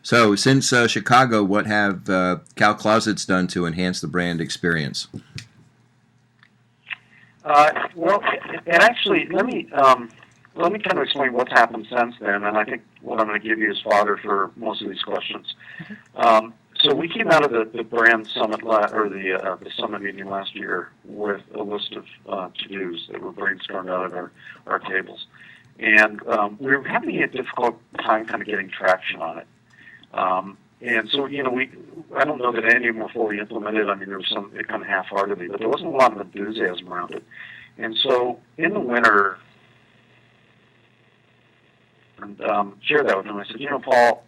So, since Chicago, what have Cal Closets done to enhance the brand experience? Well, and actually, let me kind of explain what's happened since then, and I think what I'm going to give you is fodder for most of these questions. So we came out of the brand summit the summit meeting last year with a list of to-dos that were brainstormed out of our tables, and we were having a difficult time kind of getting traction on it. And so, I don't know that any of them were fully implemented. I mean, there was some kind of half-heartedly, but there wasn't a lot of enthusiasm around it. And so, in the winter, and shared that with him. I said, Paul,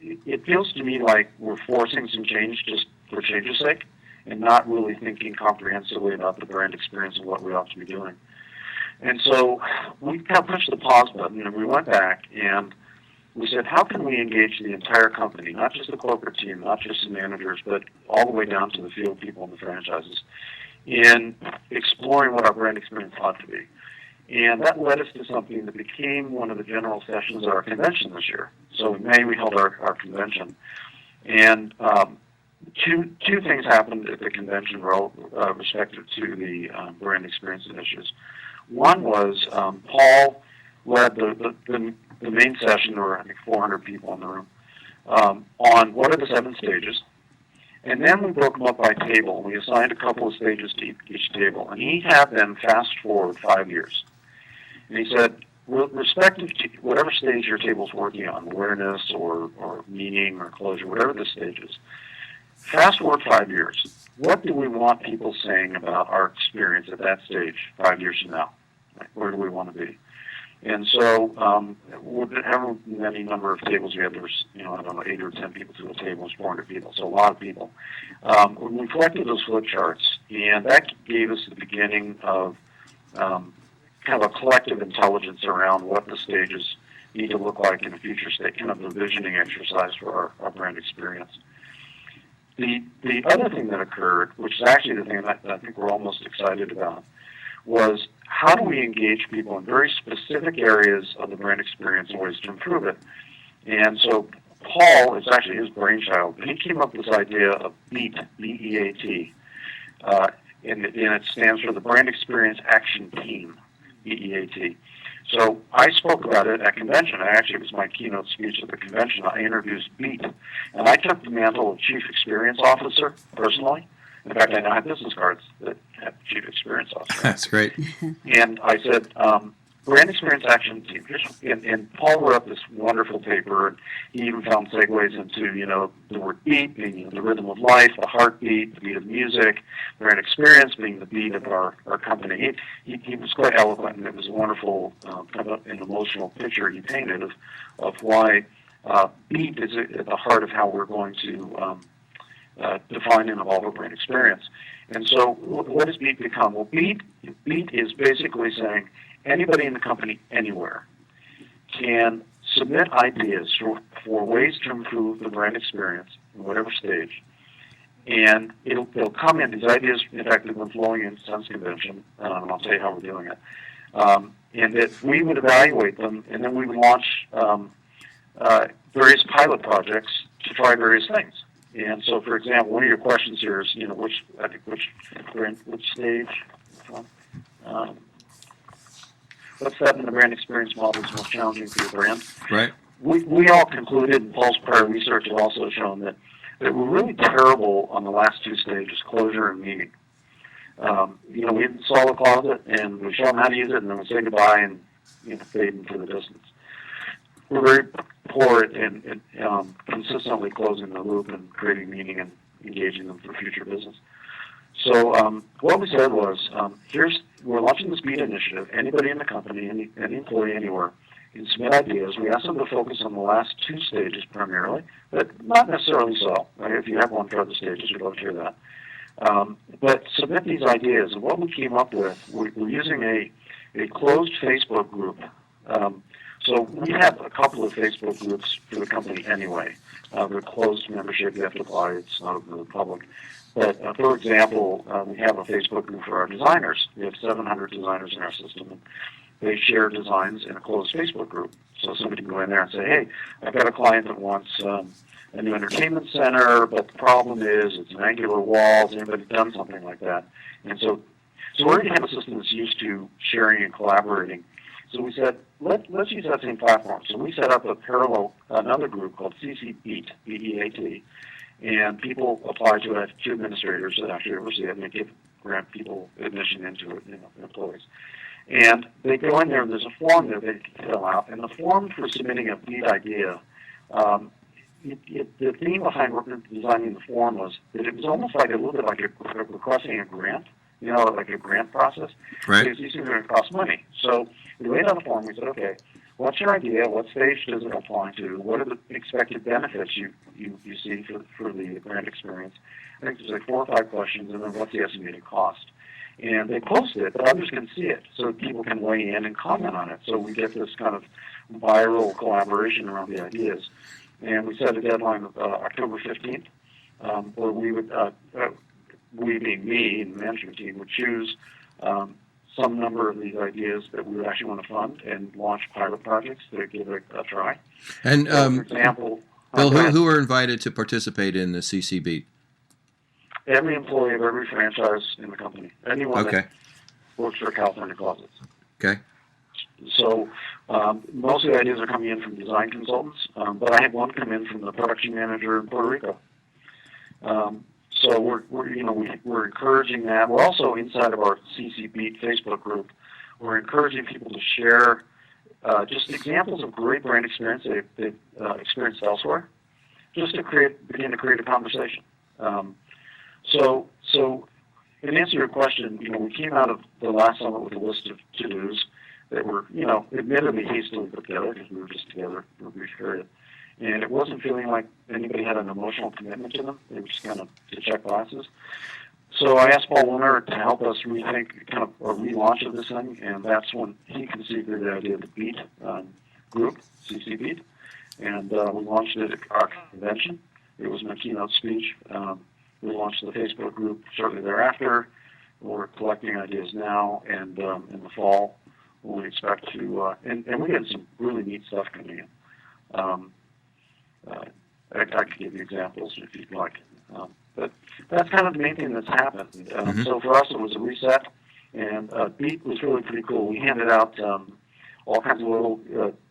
it feels to me like we're forcing some change just for change's sake, and not really thinking comprehensively about the brand experience and what we ought to be doing. And so, we kind of pushed the pause button, we went back and we said, how can we engage the entire company, not just the corporate team, not just the managers, but all the way down to the field people and the franchises, in exploring what our brand experience ought to be. And that led us to something that became one of the general sessions of our convention this year. So in May, we held our convention. And two things happened at the convention respective to the brand experience initiatives. One was Paul led the main session. There were, I think, 400 people in the room, on what are the 7 stages. And then we broke them up by table. We assigned a couple of stages to each table. And he had them fast forward 5 years. And he said, respective to whatever stage your table's working on, awareness or meaning or closure, whatever the stage is, fast forward 5 years. What do we want people saying about our experience at that stage 5 years from now? Where do we want to be? And so, however many number of tables we had, there was, I don't know, 8 or 10 people to a table, it was 400 people, so a lot of people. We collected those flip charts, and that gave us the beginning of kind of a collective intelligence around what the stages need to look like in a future state, kind of a visioning exercise for our brand experience. The other thing that occurred, which is actually the thing that I think we're all most excited about, was how do we engage people in very specific areas of the brand experience and ways to improve it. And so Paul, it's actually his brainchild, but he came up with this idea of BEAT, B-E-A-T, and it stands for the Brand Experience Action Team, B-E-A-T. So I spoke about it at convention. It was my keynote speech at the convention. I introduced BEAT, and I took the mantle of Chief Experience Officer personally. In fact, I now have business cards that have Chief Experience Officer. That's great. And I said, Brand Experience Action Team. And Paul wrote up this wonderful paper, and he even found segues into, the word beat being the rhythm of life, the heartbeat, the beat of music, brand experience being the beat of our company. He was quite eloquent, and it was a wonderful, kind of an emotional picture he painted of why beat is at the heart of how we're going to define and evolve our brand experience. And so what does BEAT become? Well, BEAT is basically saying anybody in the company anywhere can submit ideas for ways to improve the brand experience in whatever stage. And they'll come in, these ideas, in fact, they've been flowing in since convention, and I'll tell you how we're doing it. And that we would evaluate them, and then we would launch various pilot projects to try various things. And so, for example, one of your questions here is, which stage? What step in the brand experience model is most challenging for your brand? Right. We all concluded, and Paul's prior research has also shown that we're really terrible on the last 2 stages, closure and meaning. We install a closet, and we show them how to use it, and then we say goodbye and fade into the distance. We're very poor at consistently closing the loop and creating meaning and engaging them for future business. So what we said was, we're launching this BEAT initiative. Anybody in the company, any employee anywhere, can submit ideas. We ask them to focus on the last 2 stages primarily, but not necessarily so. Right? If you have one for other stages, we'd love to hear that. But submit these ideas. And what we came up with, we're using a closed Facebook group. So we have a couple of Facebook groups for the company anyway. They're closed membership. You have to apply. It's not open to the public. But, for example, we have a Facebook group for our designers. We have 700 designers in our system. they share designs in a closed Facebook group. So somebody can go in there and say, hey, I've got a client that wants a new entertainment center, but the problem is it's an angular wall. Has anybody done something like that? And so we already have a system that's used to sharing and collaborating. So we said, let's use that same platform. So we set up another group called CC Beat, B-E-A-T, and people apply to it, two administrators at Ashton University, and they grant people admission into it, employees. And they go in there, and there's a form there they can fill out, and the form for submitting a Beat idea, the theme behind designing the form was that it was almost like a little bit like requesting a grant, like a grant process. Right. Because these things are going to cost money. So we laid out a form. We said, okay, what's your idea? What stage does it apply to? What are the expected benefits you see for the grant experience? I think there's like 4 or 5 questions, and then what's the estimated cost? And they post it, but others can see it, so people can weigh in and comment on it. So we get this kind of viral collaboration around the ideas. And we set a deadline of October 15th, where we would, we being me and the management team, would choose some number of these ideas that we would actually want to fund and launch pilot projects to give it a try. And so, for example, Bill, who are invited to participate in the CC Beat? Every employee of every franchise in the company. Anyone that works for California Closets. Okay. So most of the ideas are coming in from design consultants, but I had one come in from the production manager in Puerto Rico. So we're encouraging that. We're also inside of our CC Beat Facebook group. We're encouraging people to share just examples of great brand experience they've experienced elsewhere, just to begin to create a conversation. So in answer to your question, we came out of the last summit with a list of to-dos that were, admittedly hastily put together because we were just together for a brief period. And it wasn't feeling like anybody had an emotional commitment to them. They were just kind of to check boxes. So I asked Paul Winter to help us rethink kind of a relaunch of this thing, and that's when he conceived the idea of the Beat group, CC Beat. And we launched it at our convention. It was my keynote speech. We launched the Facebook group shortly thereafter. We're collecting ideas now, and in the fall, we expect to, and we had some really neat stuff coming in. I could give you examples if you'd like. But that's kind of the main thing that's happened. So for us, it was a reset, and Beat was really pretty cool. We handed out all kinds of little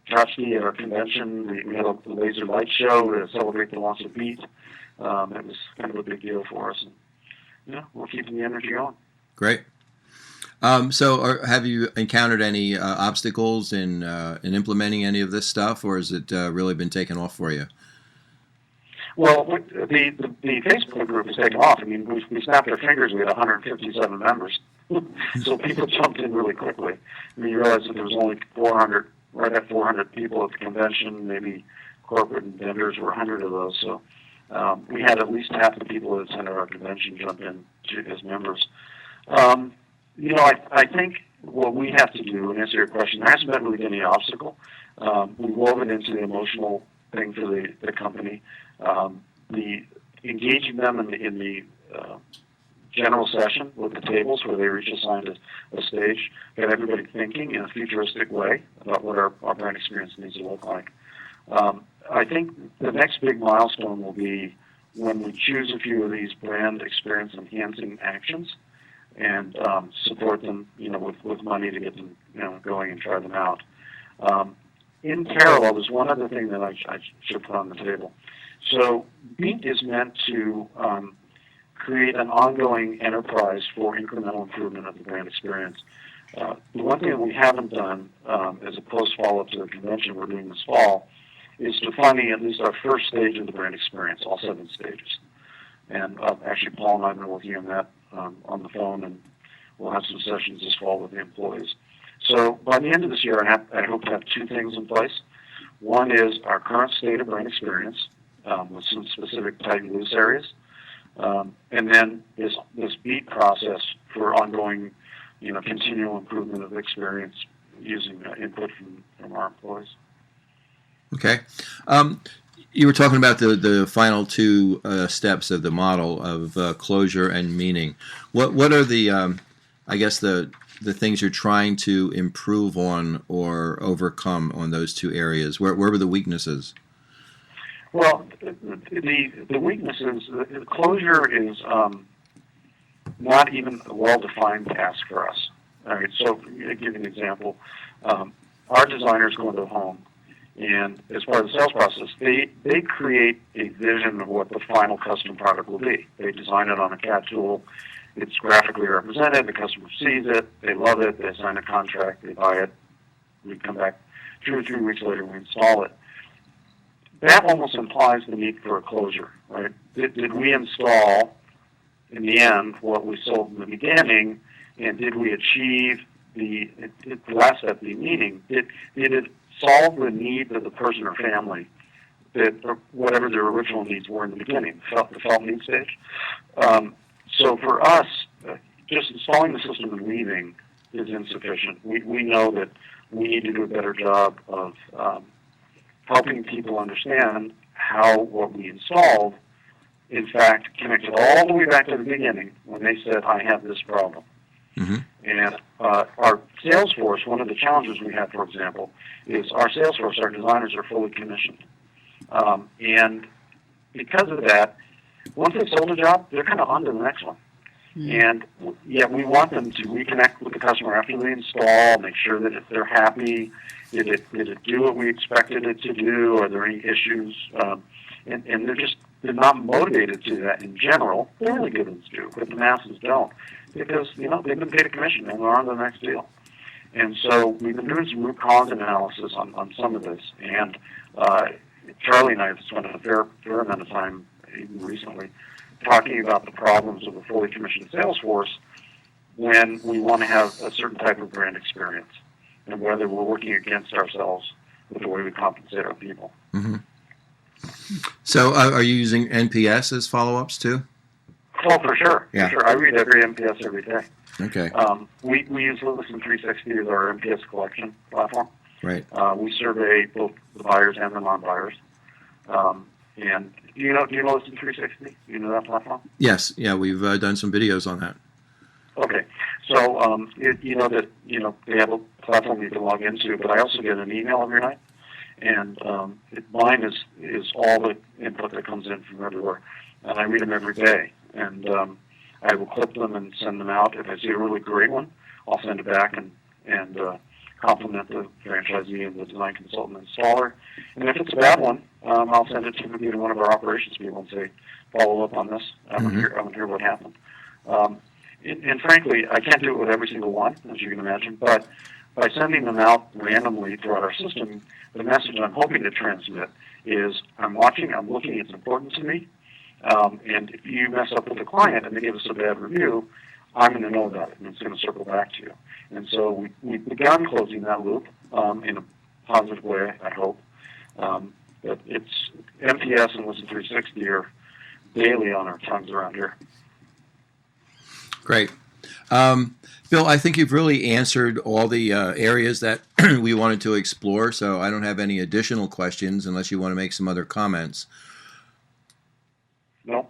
tchotchke at our convention. We had a laser light show to celebrate the launch of Beat. It was kind of a big deal for us. And, we're keeping the energy going. Great. So have you encountered any obstacles in implementing any of this stuff, or has it really been taken off for you? Well, the Facebook group has taken off. I mean, we snapped our fingers. We had 157 members. So people jumped in really quickly. I mean, you realize that there was only 400, right at 400 people at the convention. Maybe corporate and vendors were 100 of those. So we had at least half the people that attended our convention jump in as members. I think what we have to do, and answer your question, there hasn't been really any obstacle. We wove it into the emotional thing for the company. The engaging them in the general session with the tables where they were each assigned a stage, got everybody thinking in a futuristic way about what our brand experience needs to look like. I think the next big milestone will be when we choose a few of these brand experience enhancing actions and support them, with money to get them, going and try them out. In parallel, there's one other thing that I should put on the table. So Beat is meant to create an ongoing enterprise for incremental improvement of the brand experience. The one thing that we haven't done as a post follow-up to the convention we're doing this fall is defining at least our first stage of the brand experience, all 7 stages. And actually, Paul and I have been working on that on the phone, and we'll have some sessions this fall with the employees. So by the end of this year, I hope to have 2 things in place. One is our current state of brand experience with some specific tight and loose areas, and then this Beat process for ongoing, continual improvement of the experience using input from our employees. Okay. You were talking about the final 2 steps of the model of closure and meaning. What are the I guess the things you're trying to improve on or overcome on those two areas? Where were the weaknesses? Well, the weaknesses, the closure is not even a well-defined task for us. All right, so to give you an example, our designers go into a home, and as part of the sales process, they create a vision of what the final custom product will be. They design it on a CAD tool. It's graphically represented. The customer sees it. They love it. They sign a contract. They buy it. We come back 2 or 3 weeks later, we install it. That almost implies the need for a closure, right? Did we install, in the end, what we sold in the beginning, and did we achieve the last step, the meaning? Did it solve the needs of the person or family, or whatever their original needs were in the beginning, the felt need stage? So for us, just installing the system and leaving is insufficient. We know that we need to do a better job of helping people understand how what we installed, in fact, connected all the way back to the beginning when they said, I have this problem. Mm-hmm. And our sales force, one of the challenges we have, for example, is our sales force, our designers are fully commissioned. And because of that, once they've sold a job, they're kind of on to the next one. And yet we want them to reconnect with the customer after they install, make sure that if they're happy, did it do what we expected it to do? Are there any issues? And they're not motivated to that in general. The early good ones do, but the masses don't, because they've been paid a commission and they're on to the next deal. And so we've been doing some root cause analysis on some of this, and Charlie and I have spent a fair amount of time even recently talking about the problems of a fully commissioned sales force when we want to have a certain type of brand experience, and whether we're working against ourselves with the way we compensate our people. Mm-hmm. So are you using NPS as follow-ups too? Oh, for sure. Yeah. For sure. I read every NPS every day. Okay. We use Listen 360 as our NPS collection platform. Right. We survey both the buyers and the non-buyers. And do you know Listen 360? Do you know that platform? Yes. Yeah, we've done some videos on that. Okay. So they have a platform you can log into, but I also get an email every night, and mine is all the input that comes in from everywhere, and I read them every day, and I will clip them and send them out. If I see a really great one, I'll send it back and compliment the franchisee and the design consultant and installer. And if it's a bad one, I'll send it to one of our operations people and say, follow up on this. I want to hear what happened. And frankly, I can't do it with every single one, as you can imagine, but by sending them out randomly throughout our system, the message I'm hoping to transmit is, I'm watching, I'm looking, it's important to me, and if you mess up with a client and they give us a bad review, I'm going to know about it, and it's going to circle back to you. And so we've begun closing that loop in a positive way, I hope. But it's MPS and Listen 360 are daily on our tongues around here. Great. Bill, I think you've really answered all the areas that we wanted to explore, so I don't have any additional questions unless you want to make some other comments. No.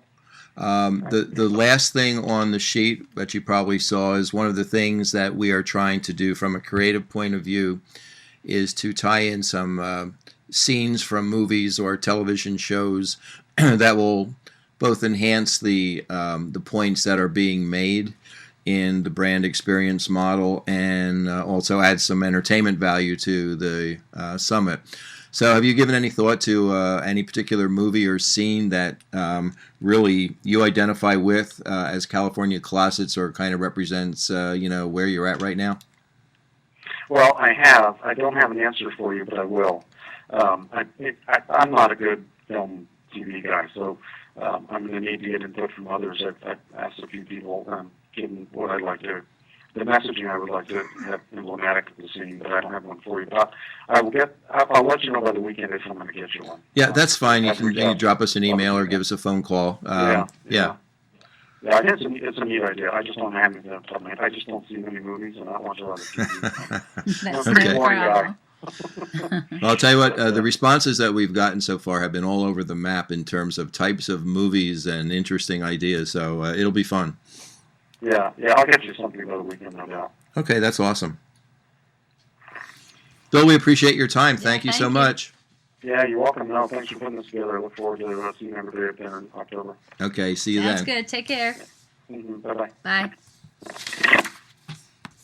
The last thing on the sheet that you probably saw is one of the things that we are trying to do from a creative point of view is to tie in some scenes from movies or television shows that will both enhance the points that are being made in the brand experience model and also add some entertainment value to the summit. So have you given any thought to any particular movie or scene that really you identify with as California classics or kind of represents where you're at right now? Well, I have. I don't have an answer for you, but I will. I'm not a good film TV guy, so I'm going to need to get input from others. I've asked a few people, given what I'd like to, the messaging I would like to have emblematic of the scene, but I don't have one for you. But I'll let you know by the weekend if I'm going to get you one. Yeah, that's fine. You can drop us an email or give us a phone call. Yeah, it's a neat idea. I just don't have anything on top of my head. I just don't see many movies, and I don't watch a lot of TV. That's Okay. no problem. Well, I'll tell you what, the responses that we've gotten so far have been all over the map in terms of types of movies and interesting ideas, so it'll be fun. Yeah, I'll get you something about the weekend, no doubt. Okay, that's awesome. Bill, we appreciate your time. Thank you so much. Yeah, you're welcome. No, thanks for putting this together. I look forward to seeing everybody up there in October. Okay, see you Sounds then. good. Take care. Bye-bye. Bye.